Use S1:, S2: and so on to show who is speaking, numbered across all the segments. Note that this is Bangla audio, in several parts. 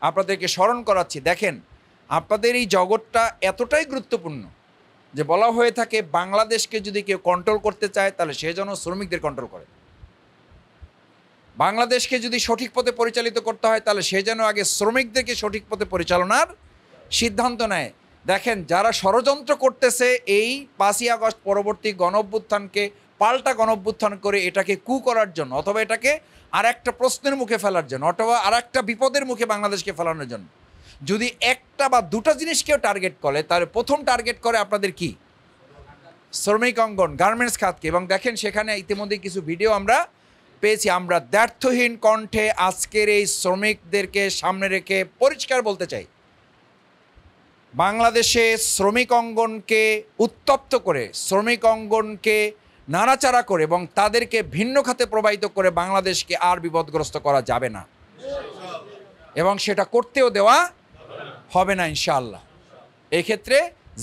S1: আপনাদেরকে স্মরণ করাচ্ছি, দেখেন আপনাদের এই জগৎটা এতটাই গুরুত্বপূর্ণ যে বলা হয়ে থাকে বাংলাদেশকে যদি কেউ কন্ট্রোল করতে চায় তাহলে সে যেন শ্রমিকদের কন্ট্রোল করে। বাংলাদেশকে যদি সঠিক পথে পরিচালিত করতে হয় তাহলে সে যেন আগে শ্রমিকদেরকে সঠিক পথে পরিচালনার সিদ্ধান্ত নেয়। দেখেন যারা ষড়যন্ত্র করতেছে এই 5ই আগস্ট পরবর্তী গণঅভ্যুত্থানকে পাল্টা গণঅভ্যুত্থান করে এটাকে কু করার জন্য, অথবা এটাকে আর একটা প্রশ্নের মুখে ফেলার জন্য, অথবা আর একটা বিপদের মুখে বাংলাদেশকে ফেলানোর জন্য যদি একটা বা দুটা জিনিস কেউ টার্গেট করে তাহলে প্রথম টার্গেট করে আপনাদের কি? শ্রমিক অঙ্গন, গার্মেন্টস খাতকে। এবং দেখেন সেখানে ইতিমধ্যে কিছু ভিডিও আমরা পেয়েছি। আমরা দ্ব্যর্থহীন কণ্ঠে আজকের এই শ্রমিকদেরকে সামনে রেখে পরিষ্কার বলতে চাই, বাংলাদেশে শ্রমিক অঙ্গনকে উত্তপ্ত করে, শ্রমিক অঙ্গনকে নাড়াচাড়া করে এবং তাদেরকে ভিন্ন খাতে প্রবাহিত করে বাংলাদেশকে আর বিপদগ্রস্ত করা যাবে না, এবং সেটা করতেও দেওয়া হবে না ইনশাআল্লাহ। এক্ষেত্রে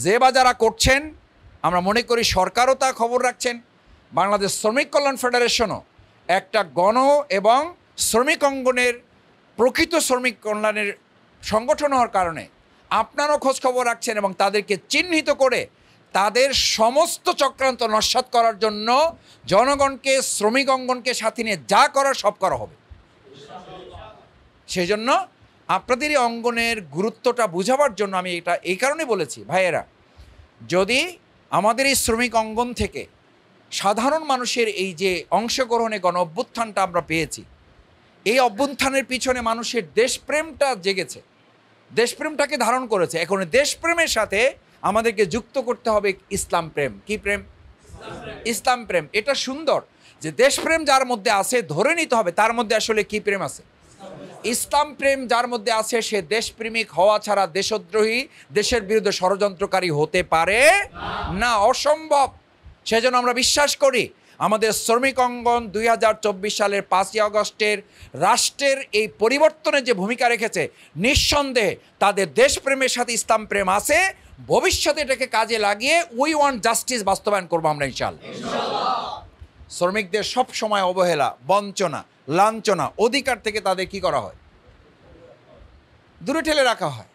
S1: যে বা যারা করছেন, আমরা মনে করি সরকারও তা খবর রাখছেন, বাংলাদেশ শ্রমিক কল্যাণ ফেডারেশনও একটা গণ এবং শ্রমিক অঙ্গনের প্রকৃত শ্রমিক কল্যাণের সংগঠন হওয়ার কারণে আপনারাও খোঁজখবর রাখছেন এবং তাদেরকে চিহ্নিত করে তাদের সমস্ত চক্রান্ত নস্যাৎ করার জন্য জনগণকে, শ্রমিক অঙ্গনকে সাথে নিয়ে যা করার সব করা হবে। সেই জন্য আপনাদের এই অঙ্গনের গুরুত্বটা বুঝাবার জন্য আমি এটা এই কারণে বলেছি, ভাইয়েরা, যদি আমাদের এই শ্রমিক অঙ্গন থেকে সাধারণ মানুষের এই যে অংশগ্রহণে গণ অভ্যুত্থানটা আমরা পেয়েছি, এই অভ্যুত্থানের পিছনে মানুষের দেশপ্রেমটা জেগেছে, দেশপ্রেমটাকে ধারণ করেছে। এখন দেশপ্রেমের সাথে আমাদেরকে যুক্ত করতে হবে ইসলাম প্রেম। কি প্রেম? ইসলাম প্রেম। এটা সুন্দর যে দেশপ্রেম যার মধ্যে আছে ধরে নিতে হবে তার মধ্যে আসলে কি প্রেম আছে। ইসলাম প্রেম যার মধ্যে আছে সে দেশপ্রেমিক হওয়া ছাড়া দেশদ্রোহী, দেশের বিরুদ্ধে ষড়যন্ত্রকারী হতে পারে না, অসম্ভব। সেজন্য আমরা বিশ্বাস করি আমাদের শ্রমিক অঙ্গন 2024 সালের 5ই আগস্টের রাষ্ট্রের এই পরিবর্তনে যে ভূমিকা রেখেছে, নিঃসন্দেহে তাদের দেশপ্রেমের সাথে ইসলাম প্রেম আছে। ভবিষ্যতে এটাকে কাজে লাগিয়ে উই ওয়ান্ট জাস্টিস বাস্তবায়ন করবো আমরা ইনশাআল্লাহ। শ্রমিকদের সব সময় অবহেলা, বঞ্চনা, লাঞ্ছনা, অধিকার থেকে তাদের কি করা হয়? দূরে ঠেলে রাখা হয়।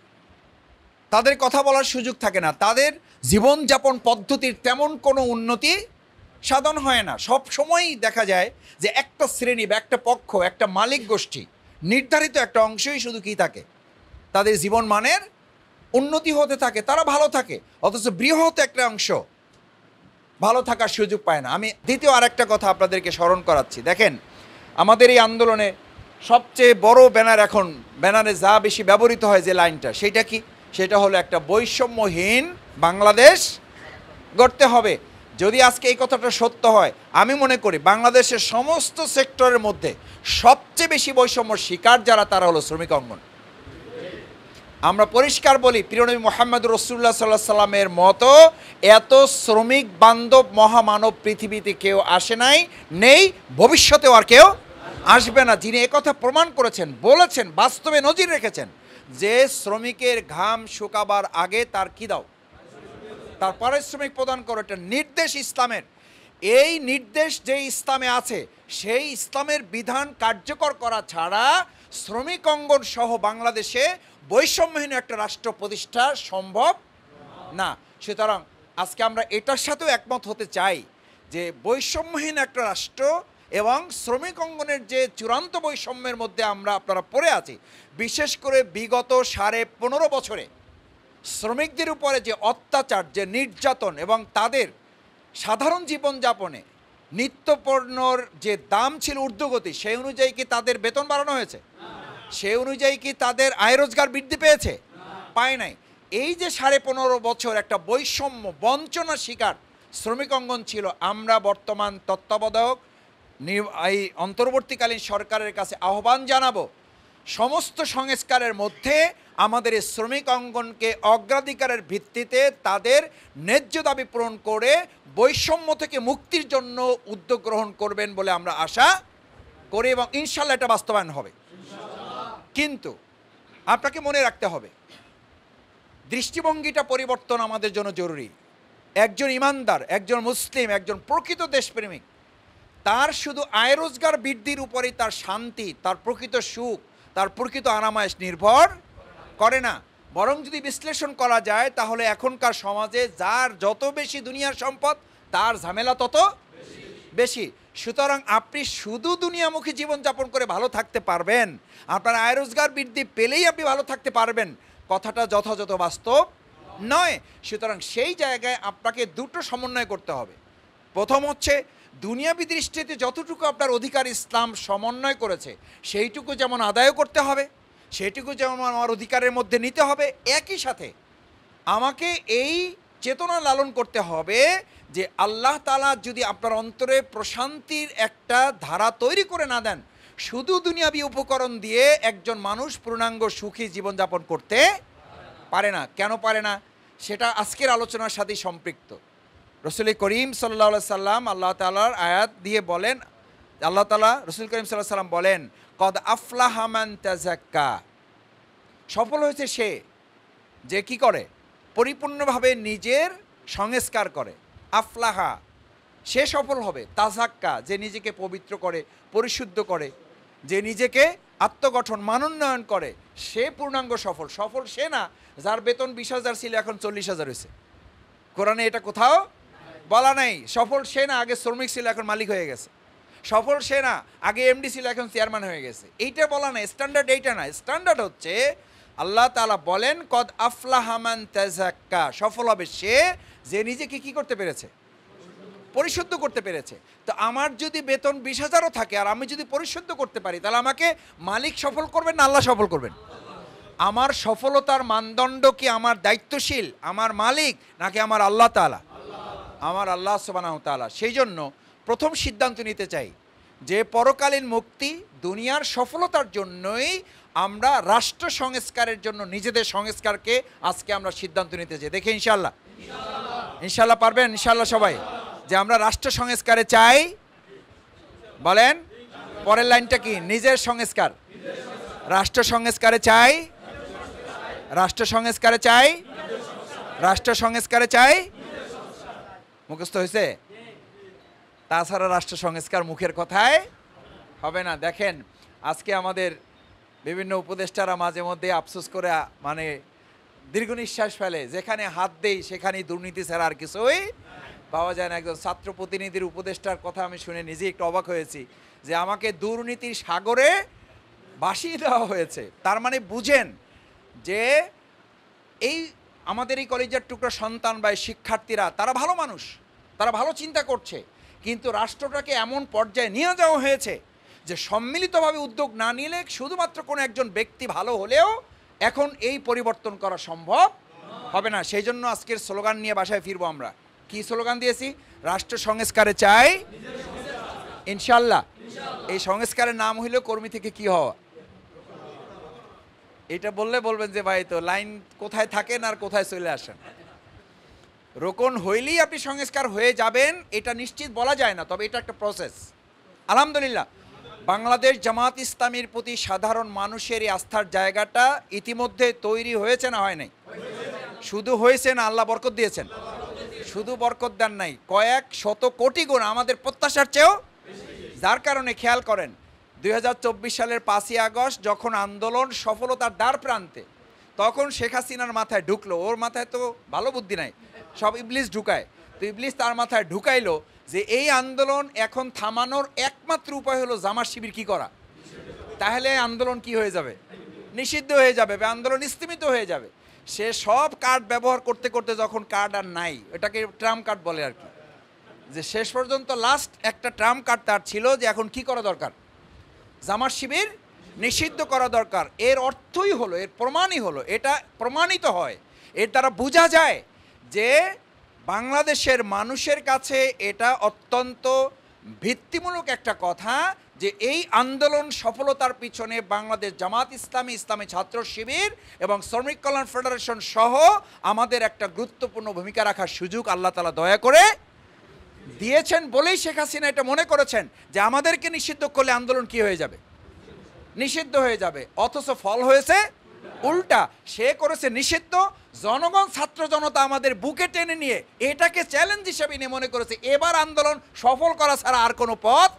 S1: তাদের কথা বলার সুযোগ থাকে না, তাদের জীবনযাপন পদ্ধতির তেমন কোনো উন্নতি সাধন হয় না। সব সময়ই দেখা যায় যে একটা শ্রেণী বা একটা পক্ষ, একটা মালিক গোষ্ঠী, নির্ধারিত একটা অংশই শুধু কি থাকে, তাদের জীবন মানের উন্নতি হতে থাকে, তারা ভালো থাকে, অথচ বৃহৎ একটা অংশ ভালো থাকার সুযোগ পায় না। আমি দ্বিতীয় আরেকটা কথা আপনাদেরকে স্মরণ করাচ্ছি। দেখেন আমাদের এই আন্দোলনে সবচেয়ে বড় ব্যানার, এখন ব্যানারে যা বেশি ব্যবহৃত হয় যে লাইনটা, সেটা কি? সেটা হলো একটা বৈষম্যহীন বাংলাদেশ গড়তে হবে। যদি আজকে এই কথাটা সত্য হয়, আমি মনে করি বাংলাদেশের সমস্ত সেক্টরের মধ্যে সবচেয়ে বেশি বৈষম্য শিকার যারা, তারা হলো শ্রমিক অঙ্গন। আমরা পরিষ্কার বলি, প্রিয়নবী মুহাম্মদ রাসূলুল্লাহ সাল্লাল্লাহু আলাইহি সাল্লামের মতো এত শ্রমিক বান্ধব মহামানব পৃথিবীতে কেউ আসে নাই, নেই, ভবিষ্যতেও আর কেউ আসবে না, যিনি একথা প্রমাণ করেছেন, বলেছেন, বাস্তবে নজির রেখেছেন যে শ্রমিকের ঘাম শুকাবার আগে তার কি দাও, তার পারিশ্রমিক প্রদান করো। এটা নির্দেশ ইসলামের। এই নির্দেশ যে ইসলামে আছে, সেই ইসলামের বিধান কার্যকর করা ছাড়া শ্রমিক অঙ্গন সহ বাংলাদেশে বৈষম্যহীন একটা রাষ্ট্র প্রতিষ্ঠা সম্ভব না। সুতরাং আজকে আমরা এটার সাথেও একমত হতে চাই যে বৈষম্যহীন একটা রাষ্ট্র এবং শ্রমিক অঙ্গনের যে চূড়ান্ত বৈষম্যের মধ্যে আপনারা পড়ে আছি, বিশেষ করে বিগত 15.5 বছরে শ্রমিকদের উপরে যে অত্যাচার, যে নির্যাতন এবং তাদের সাধারণ জীবনযাপনে নিত্যপণ্যর যে দাম ছিল ঊর্ধ্বগতি, সেই অনুযায়ী কি তাদের বেতন বাড়ানো হয়েছে? সেই অনুযায়ী কি তাদের আয় রোজগার বৃদ্ধি পেয়েছে? পায় নাই। এই যে 15.5 বছর একটা বৈষম্য, বঞ্চনা শিকার শ্রমিক অঙ্গন ছিল, আমরা বর্তমান তত্ত্বাবধায়ক এই অন্তর্বর্তীকালীন সরকারের কাছে আহ্বান জানাবো, সমস্ত সংস্কারের মধ্যে আমাদের এই শ্রমিক অঙ্গনকে অগ্রাধিকারের ভিত্তিতে তাদের ন্যায্য দাবি পূরণ করে বৈষম্য থেকে মুক্তির জন্য উদ্যোগ গ্রহণ করবেন বলে আমরা আশা করি এবং ইনশাআল্লাহ এটা বাস্তবায়ন হবে। কিন্তু আপনাকে মনে রাখতে হবে, দৃষ্টিভঙ্গিটা পরিবর্তন আমাদের জন্য জরুরি। একজন ইমানদার, একজন মুসলিম, একজন প্রকৃত দেশপ্রেমিক, তার শুধু আয় রোজগার বৃদ্ধির উপরেই তার শান্তি, তার প্রকৃত সুখ, তার প্রকৃত আরামায়েশ নির্ভর করে না। বরং যদি বিশ্লেষণ করা যায় তাহলে এখনকার সমাজে যার যত বেশি দুনিয়ার সম্পদ তার ঝামেলা তত বেশি। সুতরাং আপনি শুধু দুনিয়ামুখী জীবনযাপন করে ভালো থাকতে পারবেন, আপনার আয় রোজগার বৃদ্ধি পেলেই আপনি ভালো থাকতে পারবেন, কথাটা যথাযথ বাস্তব নয়। সুতরাং সেই জায়গায় আপনাকে দুটো সমন্বয় করতে হবে। প্রথম হচ্ছে দুনিয়াবি দৃষ্টিতে যতটুকু আপনার অধিকার ইসলাম সমন্বয় করেছে সেইটুকু যেমন আদায় করতে হবে, সেইটুকু যেমন আমার অধিকারের মধ্যে নিতে হবে। একই সাথে আমাকে এই চেতনা লালন করতে হবে যে আল্লাহ তাআলা যদি আপনার অন্তরে প্রশান্তির একটা ধারা তৈরি করে না দেন, শুধু দুনিয়াবি উপকরণ দিয়ে একজন মানুষ পূর্ণাঙ্গ সুখী জীবনযাপন করতে পারে না। কেন পারে না সেটা আজকের আলোচনার সাথেই সম্পৃক্ত। রসুল করিম সাল্লাল্লাহু আলাইহি সাল্লাম আল্লাহ তাআলার আয়াত দিয়ে বলেন, আল্লাহ তাআলা রসুল করিম সাল্লাল্লাহু আলাইহি সাল্লাম বলেন, কদ আফলাহা মান তাযাক্কা, সফল হয়েছে সে যে কি করে, পরিপূর্ণভাবে নিজের সংস্কার করে। আফলাহা, সে সফল হবে। তাযাক্কা, যে নিজেকে পবিত্র করে, পরিশুদ্ধ করে, যে নিজেকে আত্মগঠন মানোন্নয়ন করে, সে পূর্ণাঙ্গ সফল। সফল সে না যার বেতন 20,000 ছিল এখন 40,000 হয়েছে। কোরআনে এটা কোথাও বলা নাই। সফল সে না আগে শ্রমিক ছিল এখন মালিক হয়ে গেছে। সফল সে না আগে এমডি ছিল এখন চেয়ারম্যান হয়ে গেছে। এইটা বলা নাই, স্ট্যান্ডার্ড এইটা না। স্ট্যান্ডার্ড হচ্ছে আল্লাহ তাআলা বলেন কদ আফলাহা মান তাযাক্কা, সফল হবে সে যে নিজেকে কি করতে পেরেছে, পরিশুদ্ধ করতে পেরেছে। তো আমার যদি বেতন 20,000ও থাকে আর আমি যদি পরিশুদ্ধ করতে পারি, তাহলে আমাকে মালিক সফল করবেন না আল্লাহ সফল করবেন? আমার সফলতার মানদণ্ড কি আমার দায়িত্বশীল, আমার মালিক, নাকি আমার আল্লাহ তাআলা? আমার আল্লাহ সুবহানাহু তাআলা। সেই জন্য প্রথম সিদ্ধান্ত নিতে চাই যে পরকালীন মুক্তি, দুনিয়ার সফলতার জন্যই আমরা রাষ্ট্র সংস্কারের জন্য নিজেদের সংস্কারকে আজকে আমরা সিদ্ধান্ত নিতে চাই। দেখে ইনশাআল্লাহ, ইনশাআল্লাহ পারবেন ইনশাআল্লাহ সবাই যে আমরা রাষ্ট্র সংস্কারে চাই। বলেন পরের লাইনটা কি? নিজের সংস্কার। রাষ্ট্র সংস্কারে চাই, রাষ্ট্র সংস্কারে চাই, রাষ্ট্র সংস্কারে চাই। মুখস্থ হয়েছে? তাছাড়া রাষ্ট্র সংস্কার মুখের কথায় হবে না। দেখেন আজকে আমাদের বিভিন্ন উপদেষ্টারা মাঝে মধ্যে আফসোস করে মানে দীর্ঘ নিঃশ্বাস ফেলে, যেখানে হাত দেই সেখানেই দুর্নীতি ছাড়া আর কিছুই পাওয়া যায় না। একজন ছাত্র প্রতিনিধির উপদেষ্টার কথা আমি শুনে নিজেই একটু অবাক হয়েছি যে আমাকে দুর্নীতির সাগরে ভাসিয়ে দেওয়া হয়েছে। তার মানে বুঝেন যে এই আমাদের এই কলেজের টুকরা সন্তান বা শিক্ষার্থীরা তারা ভালো মানুষ, তারা ভালো চিন্তা করছে, কিন্তু রাষ্ট্রটাকে এমন পর্যায়ে নিয়ে যাওয়া হয়েছে যে সম্মিলিতভাবে উদ্যোগ না নিলে শুধুমাত্র কোনো একজন ব্যক্তি ভালো হলেও এখন এই পরিবর্তন করা সম্ভব হবে না। সেই জন্য আজকের স্লোগান নিয়ে বাসায় ফিরবো আমরা। কি স্লোগান দিয়েছি? রাষ্ট্র সংস্কারে চাই ইনশাআল্লাহ। এই সংস্কারের নাম হইল কর্মী থেকে কি হওয়া। এটা বললে বলবেন যে ভাই তো লাইন কোথায় থাকেন আর কোথায় চলে আসেন। রোকন হইলেই আপনি সংস্কার হয়ে যাবেন এটা নিশ্চিত বলা যায় না, তবে এটা একটা প্রসেস। আলহামদুলিল্লাহ বাংলাদেশ জামাত ইসলামীর প্রতি সাধারণ মানুষের এই আস্থার জায়গাটা ইতিমধ্যে তৈরি হয়েছে না হয় নাই? শুধু হয়েছে না আল্লাহ বরকত দিয়েছেন? শুধু বরকত দেন নাই, কয়েক শত কোটি গুণ আমাদের প্রত্যাশার চেয়েও। যার কারণে খেয়াল করেন 2024 সালের 5ই আগস্ট যখন আন্দোলন সফলতার দ্বার প্রান্তে, তখন শেখ হাসিনার মাথায় ঢুকলো, ওর মাথায় তো ভালো বুদ্ধি নাই, সব ইবলিস ঢুকায়, তো ইবলিস তার মাথায় ঢুকাইলো যে এই আন্দোলন এখন থামানোর একমাত্র উপায় হলো জামাত শিবির কি করা। তাহলে আন্দোলন কি হয়ে যাবে? নিষিদ্ধ হয়ে যাবে, আন্দোলন স্থিমিত হয়ে যাবে। সে সব কার্ড ব্যবহার করতে করতে যখন কার্ড আর নাই, এটাকে ট্রাম্প কার্ড বলে আর কি, যে শেষ পর্যন্ত লাস্ট একটা ট্রাম্প কার্ড তার ছিল যে এখন কি করা দরকার, জামাত শিবির নিষিদ্ধ করা দরকার। এর অর্থই হলো, এর প্রমাণই হলো, এটা প্রমাণিত হয়, এর দ্বারা বোঝা যায় যে বাংলাদেশের মানুষের কাছে এটা অত্যন্ত ভিত্তিমূলক একটা কথা যে এই আন্দোলন সফলতার পিছনে বাংলাদেশ জামাত ইসলামী, ইসলামী ছাত্র শিবির এবং শ্রমিক কল্যাণ ফেডারেশন সহ আমাদের একটা গুরুত্বপূর্ণ ভূমিকা রাখার সুযোগ আল্লাহ তাআলা দয়া করে দিয়েছেন বলেই শেখ হাসিনা এটা মনে করেছেন যে আমাদেরকে নিষিদ্ধ করলে আন্দোলন কি হয়ে যাবে, নিষিদ্ধ হয়ে যাবে। অথচ ফল হয়েছে উল্টা, সে করেছে নিষিদ্ধ, জনগণ ছাত্র জনতা আমাদের বুকে টেনে নিয়ে এটাকে চ্যালেঞ্জ হিসেবে নিয়ে মনে করেছে এবার আন্দোলন সফল করা ছাড়া আর কোনো পথ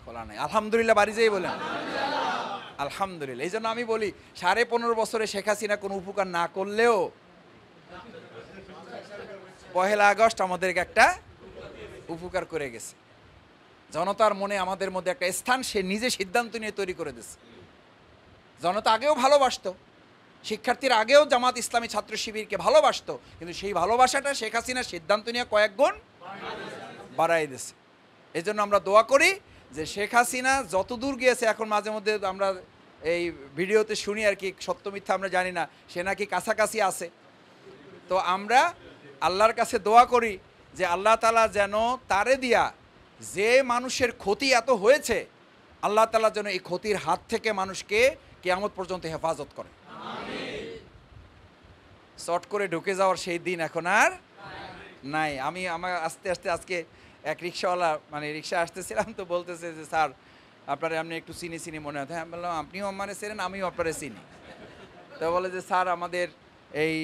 S1: খোলা নাই। আলহামদুলিল্লাহ বাড়ি যেই বলেন আলহামদুলিল্লাহ। এই জন্য আমি বলি 15.5 বছরে শেখ হাসিনা কোনো উপকার না করলেও 1 আগস্ট আমাদেরকে একটা উপকার করে গেছে। জনতার মনে আমাদের মধ্যে একটা স্থান সে নিজে সিদ্ধান্ত নিয়ে তৈরি করে দিয়েছে। জনতা আগেও ভালোবাসতো, শিক্ষার্থীরা আগেও জামাত ইসলামী ছাত্র শিবিরকে ভালোবাসতো, কিন্তু সেই ভালোবাসাটা শেখ হাসিনার সিদ্ধান্ত নিয়ে কয়েক গুণ বাড়াই দিয়েছে। এই জন্য আমরা দোয়া করি যে শেখ হাসিনা যত দূর গিয়েছে, এখন মাঝে মধ্যে আমরা এই ভিডিওতে শুনি আর কি, সত্য মিথ্যা আমরা জানি না, সে নাকি কাছাকাছি আছে। তো আমরা আল্লাহর কাছে দোয়া করি যে আল্লাহ তাআলা যেন তারে দিয়া যে মানুষের ক্ষতি এত হয়েছে, আল্লাহ তাআলা যেন এই ক্ষতির হাত থেকে মানুষকে কিয়ামত পর্যন্ত হেফাজত করে। শর্ট করে ঢুকে যাওয়ার সেই দিন এখন আর নাই। আমার আস্তে আস্তে আজকে এক রিক্সাওয়ালা, মানে রিক্সা আসতেছিলাম, তো বলতেছে যে স্যার আপনারা আপনি একটু চিনি মনে হয়। হ্যাঁ, বললাম আপনিও আমারে চেনেন, আমিও আপনারে চিনি। তো বলে যে স্যার আমাদের এই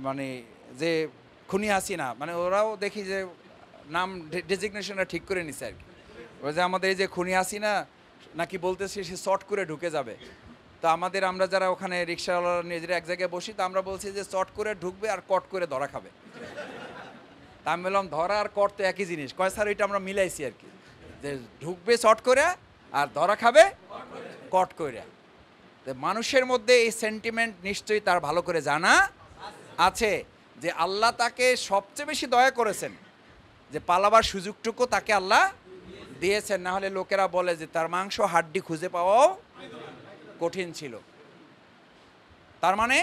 S1: মানে যে খুনি হাসিনা, মানে ওরাও দেখি যে নাম ডেজিগনেশনটা ঠিক করে নিছে আর কি। ওই যে আমাদের এই যে খুনি হাসিনা নাকি বলতেছে সে শর্ট করে ঢুকে যাবে। তো আমরা যারা ওখানে রিক্সাওয়ালা নিজেরা এক জায়গায় বসি, তো আমরা বলছি যে শর্ট করে ঢুকবে আর কট করে ধরা খাবে। তা আমি বললাম ধরা আর কট তো একই জিনিস। কয় স্যার এটা আমরা মিলাইছি আর কি, যে ঢুকবে শর্ট করে আর ধরা খাবে কট করে। মানুষের মধ্যে এই সেন্টিমেন্ট নিশ্চয়ই তার ভালো করে জানা আছে যে আল্লাহ তাকে সবচেয়ে বেশি দয়া করেছেন, যে পালাবার সুযোগটুকু তাকে আল্লাহ দিয়েছেন। না হলে লোকেরা বলে যে তার মাংস হাড্ডি খুঁজে পাওয়াও কঠিন ছিল। তার মানে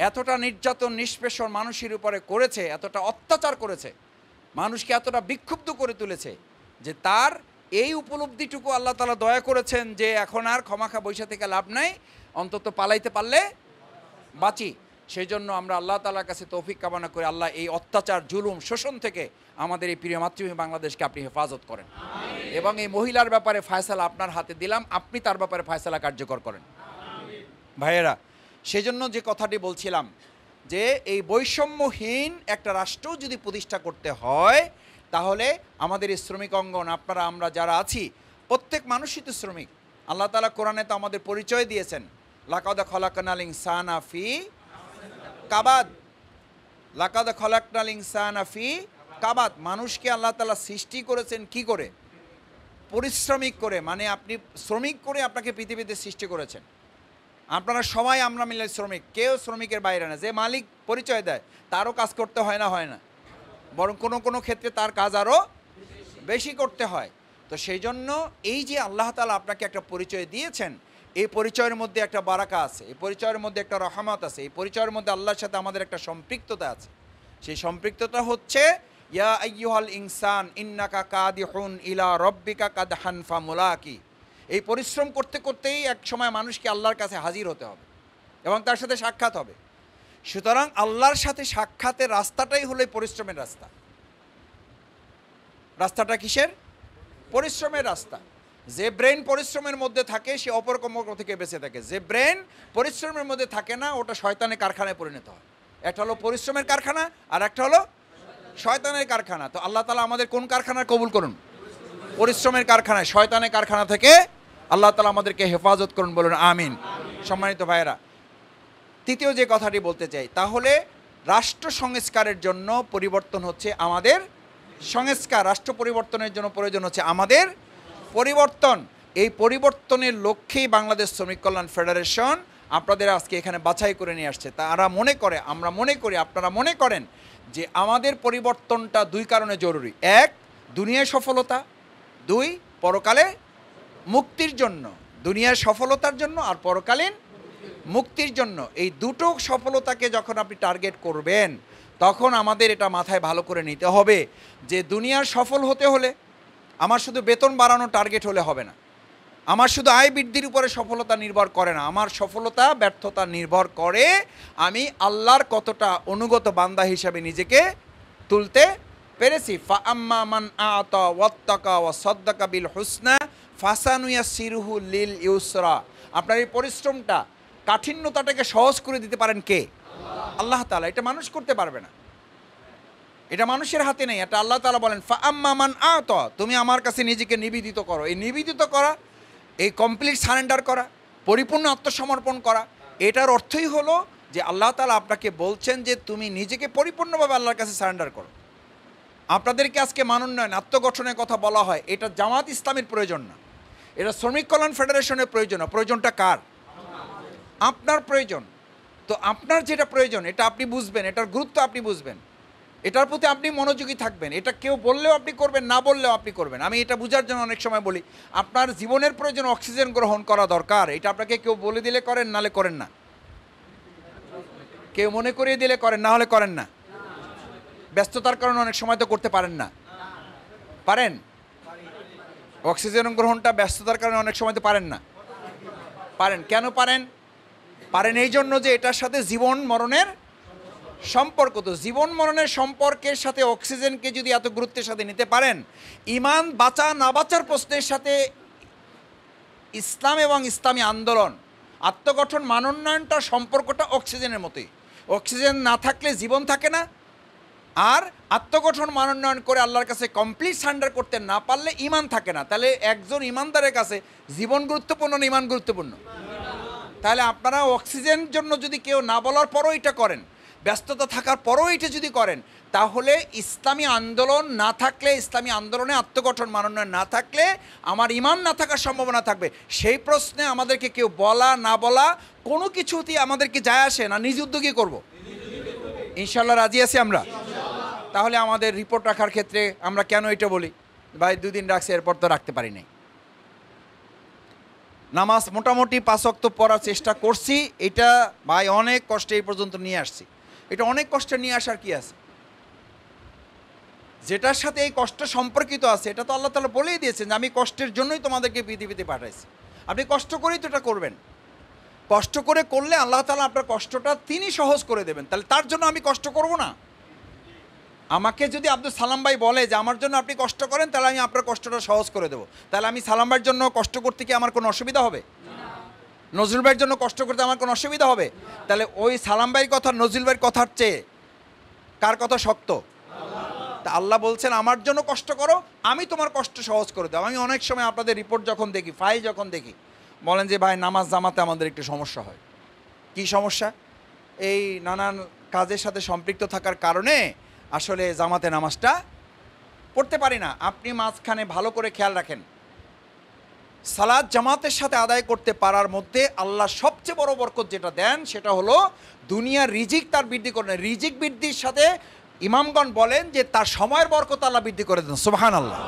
S1: এতটা নির্যাতন নিষ্পেষণ মানুষের উপরে করেছে, এতটা অত্যাচার করেছে, মানুষকে এতটা বিক্ষুব্ধ করে তুলেছে, যে তার এই উপলব্ধিটুকু আল্লাহ তাআলা দয়া করেছেন যে এখন আর ক্ষমাখা বৈশা থেকে লাভ নাই, অন্তত পালাইতে পারলে বাঁচি। সেই জন্য আমরা আল্লাহ তাআলার কাছে তৌফিক কামনা করি, আল্লাহ এই অত্যাচার, জুলুম, শোষণ থেকে আমাদের এই প্রিয় মাতৃভূমি বাংলাদেশকে আপনি হেফাজত করেন। এবং এই মহিলার ব্যাপারে ফয়সালা আপনার হাতে দিলাম, আপনি তার ব্যাপারে ফয়সালা কার্যকর করেন। ভাইয়েরা, সেজন্য যে কথাটি বলছিলাম যে এই বৈষম্যহীন একটা রাষ্ট্র যদি প্রতিষ্ঠা করতে হয়, তাহলে আমাদের এই শ্রমিক অঙ্গন, আপনারা আমরা যারা আছি প্রত্যেক মানুষই তো শ্রমিক। আল্লাহ তাআলা কোরআনে তো আমাদের পরিচয় দিয়েছেন, লাকাদ খলাকনাল ইনসানা ফি কাবাদ, লাকাদ খলাকনাল ইনসানা ফি কাবাদ। মানুষকে আল্লাহ তাআলা সৃষ্টি করেছেন কি করে? পরিশ্রমিক করে, মানে আপনি শ্রমিক করে আপনাকে পৃথিবীতে সৃষ্টি করেছেন। আপনারা সবাই আমরা মিলে শ্রমিক, কেউ শ্রমিকের বাইরে না। যে মালিক পরিচয় দেয় তারও কাজ করতে হয় না, বরং কোনো ক্ষেত্রে তার কাজ আরও বেশি করতে হয়। তো সেই জন্য এই যে আল্লাহ তাআলা আপনাকে একটা পরিচয় দিয়েছেন, এই পরিচয়ের মধ্যে একটা বারাকা আছে, এই পরিচয়ের মধ্যে একটা রহমত আছে, এই পরিচয়ের মধ্যে আল্লাহর সাথে আমাদের একটা সম্পৃক্ততা আছে। সেই সম্পৃক্ততা হচ্ছে ইয়া আইয়ুহাল ইনসান ইন্নাকা কাদিহুন ইলা রব্বিকা কাদহান ফামুলাকি। এই পরিশ্রম করতে করতেই এক সময় মানুষকে আল্লাহর কাছে হাজির হতে হবে এবং তার সাথে সাক্ষাৎ হবে। সুতরাং আল্লাহর সাথে সাক্ষাতের রাস্তাটাই হলো পরিশ্রমের রাস্তা। রাস্তাটা কিসের? পরিশ্রমের রাস্তা। যে ব্রেন পরিশ্রমের মধ্যে থাকে সে অপরকম থেকে বেঁচে থাকে। যে ব্রেন পরিশ্রমের মধ্যে থাকে না, ওটা শয়তানের কারখানায় পরিণত হয়। একটা হলো পরিশ্রমের কারখানা, আর একটা হলো শয়তানের কারখানা। তো আল্লাহ তাআলা আমাদের কোন কারখানায় কবুল করুন? পরিশ্রমের কারখানায়, শয়তানের কারখানা থেকে আল্লাহ তাআলা আমাদেরকে হেফাজত করুন, বলুন আমিন। সম্মানিত ভাইয়েরা, তৃতীয় যে কথাটি বলতে চাই, তাহলে রাষ্ট্র সংস্কারের জন্য পরিবর্তন হচ্ছে আমাদের সংস্কার, রাষ্ট্র পরিবর্তনের জন্য প্রয়োজন হচ্ছে আমাদের পরিবর্তন। এই পরিবর্তনের লক্ষ্যেই বাংলাদেশ শ্রমিক কল্যাণ ফেডারেশন আপনাদের আজকে এখানে বাছাই করে নিয়ে আসছে। তারা মনে করে, আমরা মনে করি, আপনারা মনে করেন যে আমাদের পরিবর্তনটা দুই কারণে জরুরি। এক, দুনিয়ার সফলতা; দুই, পরকালে মুক্তির জন্য। দুনিয়ার সফলতার জন্য আর পরকালীন মুক্তির জন্য। এই দুটো সফলতাকে যখন আপনি টার্গেট করবেন, তখন আমাদের এটা মাথায় ভালো করে নিতে হবে যে দুনিয়ার সফল হতে হলে আমার শুধু বেতন বাড়ানো টার্গেট হলে হবে না, আমার শুধু আয় বৃদ্ধির উপরে সফলতা নির্ভর করে না। আমার সফলতা ব্যর্থতা নির্ভর করে আমি আল্লাহর কতটা অনুগত বান্দা হিসাবে নিজেকে তুলতে পেরেছি। ফাআম্মা মান আতা ওয়াত্তাকা ওয়া সাদ্দাকা বিল হুসনা ফাসানুয়াসসিরুহু লিল ইউসরা। আপনার এই পরিশ্রমটা, কাঠিন্যতাটাকে সহজ করে দিতে পারেন কে? আল্লাহ তাআলা। এটা মানুষ করতে পারবে না, এটা মানুষের হাতে নেই। এটা আল্লাহ তাআলা বলেন ফাআম্মা মান আতা, তুমি আমার কাছে নিজেকে নিবেদিত করো। এই নিবেদিত করা, এই কমপ্লিট সারেন্ডার করা, পরিপূর্ণ আত্মসমর্পণ করা। এটার অর্থই হলো যে আল্লাহ তাআলা আপনাকে বলছেন যে তুমি নিজেকে পরিপূর্ণভাবে আল্লাহর কাছে সারেন্ডার করো। আপনাদেরকে আজকে মানোন্নয়ন আত্মগঠনের কথা বলা হয়, এটা জামাত ইসলামের প্রয়োজন না, এটা শ্রমিক কল্যাণ ফেডারেশনের প্রয়োজন না। প্রয়োজনটা কার? আপনার প্রয়োজন। তো আপনার যেটা প্রয়োজন এটা আপনি বুঝবেন, এটার গুরুত্ব আপনি বুঝবেন, এটার প্রতি আপনি মনোযোগী থাকবেন। এটা কেউ বললেও আপনি করবেন, না বললেও আপনি করবেন। আমি এটা বোঝার জন্য অনেক সময় বলি, আপনার জীবনের প্রয়োজন অক্সিজেন গ্রহণ করা দরকার, এটা আপনাকে কেউ বলে দিলে করেন, নাহলে করেন না। কেউ মনে করিয়ে দিলে করেন, না হলে করেন না। ব্যস্ততার কারণে অনেক সময় তো করতে পারেন না। পারেন? অক্সিজেন গ্রহণটা ব্যস্ততার কারণে অনেক সময় তো পারেন না। পারেন। কেন পারেন? পারেন এই জন্য যে এটার সাথে জীবন মরণের সম্পর্ক। তো জীবন মরণের সম্পর্কের সাথে অক্সিজেনকে যদি এত গুরুত্বের সাথে নিতে পারেন, ইমান বাঁচা না বাঁচার প্রশ্নের সাথে ইসলাম এবং ইসলামী আন্দোলন, আত্মগঠন, মানোন্নয়নটার সম্পর্কটা অক্সিজেনের মতোই। অক্সিজেন না থাকলে জীবন থাকে না, আর আত্মগঠন মানোন্নয়ন করে আল্লাহর কাছে কমপ্লিট সারেন্ডার করতে না পারলে ঈমান থাকে না। তাহলে একজন ঈমানদারের কাছে জীবন গুরুত্বপূর্ণ না ঈমান গুরুত্বপূর্ণ? তাহলে আপনারা অক্সিজেন জন্য যদি কেউ না বলার পরও এটা করেন, ব্যস্ততা থাকার পরও এটা যদি করেন, তাহলে ইসলামী আন্দোলন না থাকলে, ইসলামী আন্দোলনে আত্মগঠন মানোন্নয়ন না থাকলে আমার ঈমান না থাকার সম্ভাবনা থাকবে। সেই প্রশ্নে আমাদেরকে কেউ বলা না বলা কোনো কিছুতেই আমাদেরকে যায় আসে না, নিজ উদ্যোগী করব। ইনশাল্লাহ রাজি আছি আমরা? তাহলে আমাদের রিপোর্ট রাখার ক্ষেত্রে আমরা কেন এটা বলি, ভাই 2 দিন রাখছি এরপর তো রাখতে পারি নাই। নামাজ মোটামুটি 5 ওয়াক্ত পড়ার চেষ্টা করছি, এটা ভাই অনেক কষ্টে এই পর্যন্ত নিয়ে আসছি। এটা অনেক কষ্টে নিয়ে আসার কি আছে? যেটার সাথে এই কষ্ট সম্পর্কিত আছে এটা তো আল্লাহ তাআলা বলেই দিয়েছেন যে আমি কষ্টের জন্যই তোমাদেরকে পৃথিবীতে পাঠাইছি। আপনি কষ্ট করেই তো এটা করবেন। কষ্ট করে করলে আল্লাহ তাআলা আপনার কষ্টটা তিনি সহজ করে দেবেন। তাহলে তার জন্য আমি কষ্ট করব না? আমাকে যদি আব্দুল সালাম ভাই বলে যে আমার জন্য আপনি কষ্ট করেন, তাহলে আমি আপনার কষ্টটা সহজ করে দেবো। তাহলে আমি সালাম ভাইয়ের জন্য কষ্ট করতে কি আমার কোনো অসুবিধা হবে? নজরুল ভাইয়ের জন্য কষ্ট করতে আমার কোনো অসুবিধা হবে? তাহলে ওই সালাম ভাইয়ের কথা নজরুল ভাইয়ের কথার চেয়ে কার কথা শক্ত? তা আল্লাহ বলছেন আমার জন্য কষ্ট করো, আমি তোমার কষ্ট সহজ করে দেবো। আমি অনেক সময় আপনাদের রিপোর্ট যখন দেখি, ফাইল যখন দেখি, বলেন যে ভাই নামাজ জামাতে আমাদের একটু সমস্যা হয়। কি সমস্যা? এই নানান কাজের সাথে সম্পৃক্ত থাকার কারণে আসলে জামাতে নামাজটা পড়তে পারি না। আপনি মাঝখানে ভালো করে খেয়াল রাখেন, সালাত জামাতের সাথে আদায় করতে পারার মধ্যে আল্লাহ সবচেয়ে বড় বরকত যেটা দেন সেটা হলো দুনিয়ার রিজিক তার বৃদ্ধি করেন। রিজিক বৃদ্ধির সাথে ইমামগণ বলেন যে তার সময়ের বরকত আল্লাহ বৃদ্ধি করে দেন। সুবহানাল্লাহ।